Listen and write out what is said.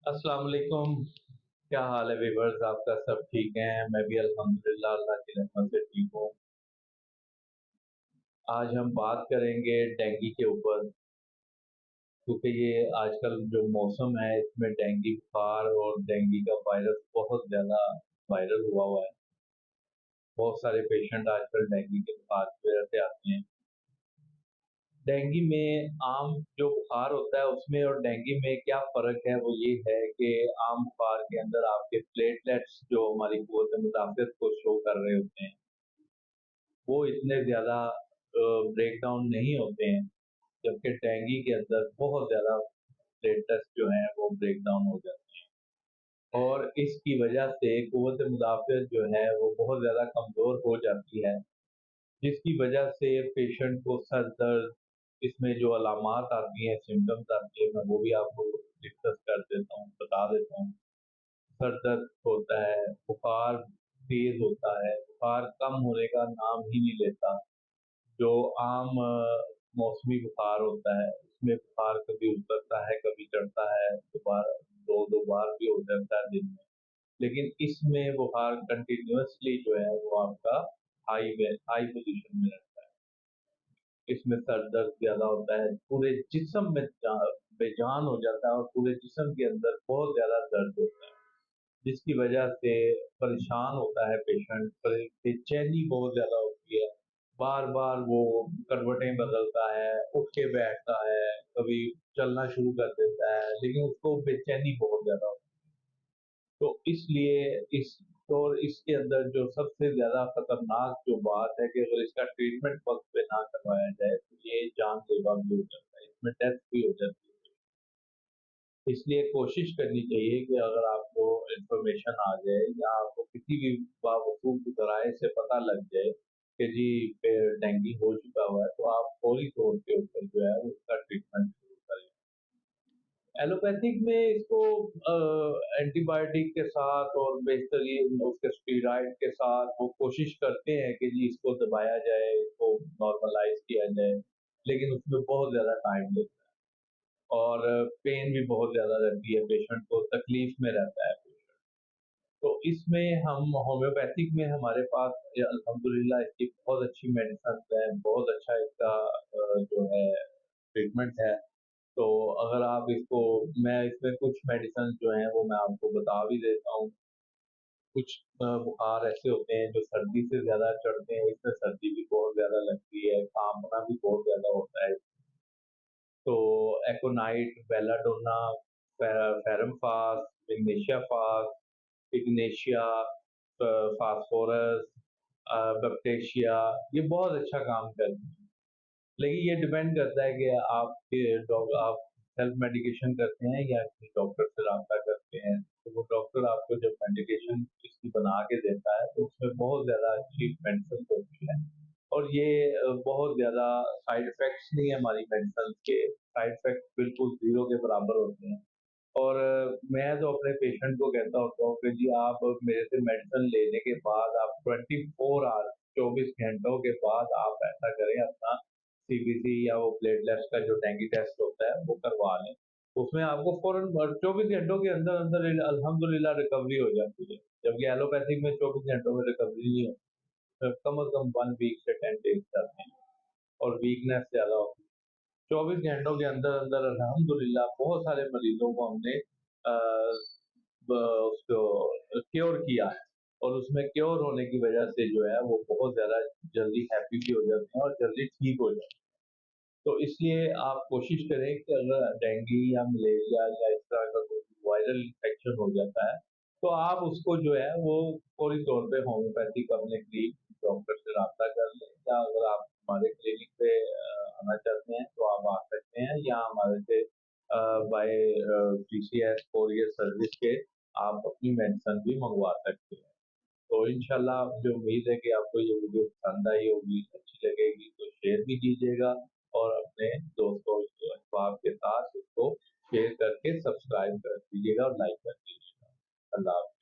अस्सलाम वालेकुम। क्या हाल है वीवर्स? आपका सब ठीक है? मैं भी अल्हम्दुलिल्लाह अल्लाह की रहमत से ठीक हूँ। आज हम बात करेंगे डेंगू के ऊपर, क्योंकि ये आजकल जो मौसम है इसमें डेंगू बुखार और डेंगू का वायरस बहुत ज़्यादा वायरल हुआ है। बहुत सारे पेशेंट आजकल डेंगू के बुखार की वजह से आते हैं। डेंगू में आम जो बुखार होता है उसमें और डेंगू में क्या फ़र्क है, वो ये है कि आम बुखार के अंदर आपके प्लेटलेट्स जो हमारी क़ुव्वत मुदाफ़ियत को शो कर रहे होते हैं, वो इतने ज़्यादा ब्रेक डाउन नहीं होते हैं, जबकि डेंगू के अंदर बहुत ज़्यादा प्लेटलेट्स जो हैं वो ब्रेक डाउन हो जाते हैं और इसकी वजह से क़ुव्वत मुदाफ़ियत जो है वो बहुत ज़्यादा कमज़ोर हो जाती है, जिसकी वजह से पेशेंट को सर दर्द, इसमें जो अलामात आती हैं, सिम्पटम्स आती हैं, मैं वो भी आपको डिस्कस कर देता हूँ, बता देता हूँ। सर दर्द होता है, बुखार तेज़ होता है, बुखार कम होने का नाम ही नहीं लेता। जो आम मौसमी बुखार होता है, उसमें बुखार कभी उतरता है, कभी चढ़ता है, दोबारा 2-2 बार भी हो जाता है दिन में। लेकिन इसमें बुखार कंटिन्यूअसली जो है वो आपका हाई पोज़ीशन में रहता है। इसमें सर दर्द ज़्यादा होता है, पूरे जिस्म में बेजान हो जाता है और पूरे जिस्म के अंदर बहुत ज़्यादा दर्द होता है, जिसकी वजह से परेशान होता है पेशेंट, बेचैनी बहुत ज़्यादा होती है। बार-बार वो करवटें बदलता है, उठ के बैठता है, कभी चलना शुरू कर देता है, लेकिन उसको बेचैनी बहुत ज़्यादा होती है। तो इसलिए इसके अंदर जो सबसे ज़्यादा खतरनाक जो बात है कि अगर इसका ट्रीटमेंट वक़्त पे ना करवाया जाए, तो ये जानलेवा भी हो सकता है, इसमें डेथ भी हो जाती है। इसलिए कोशिश करनी चाहिए कि अगर आपको इन्फॉर्मेशन आ जाए या आपको किसी भी बावजूद ज़राए से पता लग जाए कि जी डेंगू हो चुका हुआ है, तो आप फौरी तौर के ऊपर जो है उसका ट्रीटमेंट शुरू करें। एलोपैथिक में इसको एंटीबायोटिक के साथ और बेहतरीन उसके स्टेरॉइड के साथ वो कोशिश करते हैं कि जी इसको दबाया जाए, इसको नॉर्मलाइज़ किया जाए, लेकिन उसमें बहुत ज़्यादा टाइम लगता है और पेन भी बहुत ज़्यादा रहती है, पेशेंट को तकलीफ़ में रहता है पेशेंट। तो इसमें हम होम्योपैथिक में हमारे पास अल्हम्दुलिल्लाह इसकी बहुत अच्छी मेडिसिन्स हैं, बहुत अच्छा इसका जो है ट्रीटमेंट है। तो अगर आप इसको मैं इसमें कुछ मेडिसिन जो हैं वो मैं आपको बता भी देता हूँ। कुछ बुखार ऐसे होते हैं जो सर्दी से ज़्यादा चढ़ते हैं, इसमें सर्दी भी बहुत ज़्यादा लगती है, काँपना भी बहुत ज़्यादा होता है। तो एकोनाइट, बेलाडोना, फेरमपास, मैग्नीशिया पास, इग्नेशिया, फास्फोरस, बैक्टीशिया, ये बहुत अच्छा काम करते हैं। लेकिन ये डिपेंड करता है कि आप सेल्फ मेडिकेशन करते हैं या किसी डॉक्टर से राब्ता करते हैं। तो वो डॉक्टर आपको जब मेडिकेशन इसकी बना के देता है, तो उसमें बहुत ज़्यादा अच्छी मेडिसिन होती है और ये बहुत ज़्यादा साइड इफ़ेक्ट्स नहीं है हमारी मेडिसिन के, साइड इफ़ेक्ट्स बिल्कुल ज़ीरो के बराबर होते हैं। और मैं तो अपने पेशेंट को कहता होता हूँ कि जी आप मेरे से मेडिसिन लेने के बाद आप 24 आवर्स 24 घंटों के बाद आप ऐसा करें, अपना सीबीसी या वो प्लेटलेट्स का जो डेंगू टेस्ट होता है वो करवा लें। उसमें आपको फ़ौरन 24 घंटों के अंदर अल्हम्दुलिल्लाह रिकवरी हो जाती है, जबकि एलोपैथिक में 24 घंटों में रिकवरी नहीं होती। कम से कम 1 वीक से 10 डेज़ चलते हैं और वीकनेस ज़्यादा होती है। 24 घंटों के अंदर अल्हम्दुलिल्लाह बहुत सारे मरीज़ों को हमने अ, ब उसको क्योर किया है और उसमें क्योर होने की वजह से जो है वो बहुत ज़्यादा जल्दी हैप्पी भी हो जाते हैं और जल्दी ठीक हो जाते हैं। तो इसलिए आप कोशिश करें कि अगर डेंगू या मलेरिया या इस तरह का कोई वायरल इन्फेक्शन हो जाता है, तो आप उसको जो है वो फौरी तौर पे होम्योपैथिक अपने क्लिनिक डॉक्टर से राब्ता कर लें या अगर आप हमारे क्लिनिक पे आना चाहते हैं तो आप आ सकते हैं या हमारे से बाय टीसीएस कोरियर सर्विस के आप अपनी मेडिसिन भी मंगवा सकते हैं। तो इंशाल्लाह मुझे उम्मीद है कि आपको ये वीडियो पसंद आई होगी, अच्छी लगेगी तो शेयर भी कीजिएगा और अपने दोस्तों अहबाब के साथ इसको शेयर करके सब्सक्राइब कर दीजिएगा और लाइक कर दीजिएगा। अल्लाह हाफ़िज़।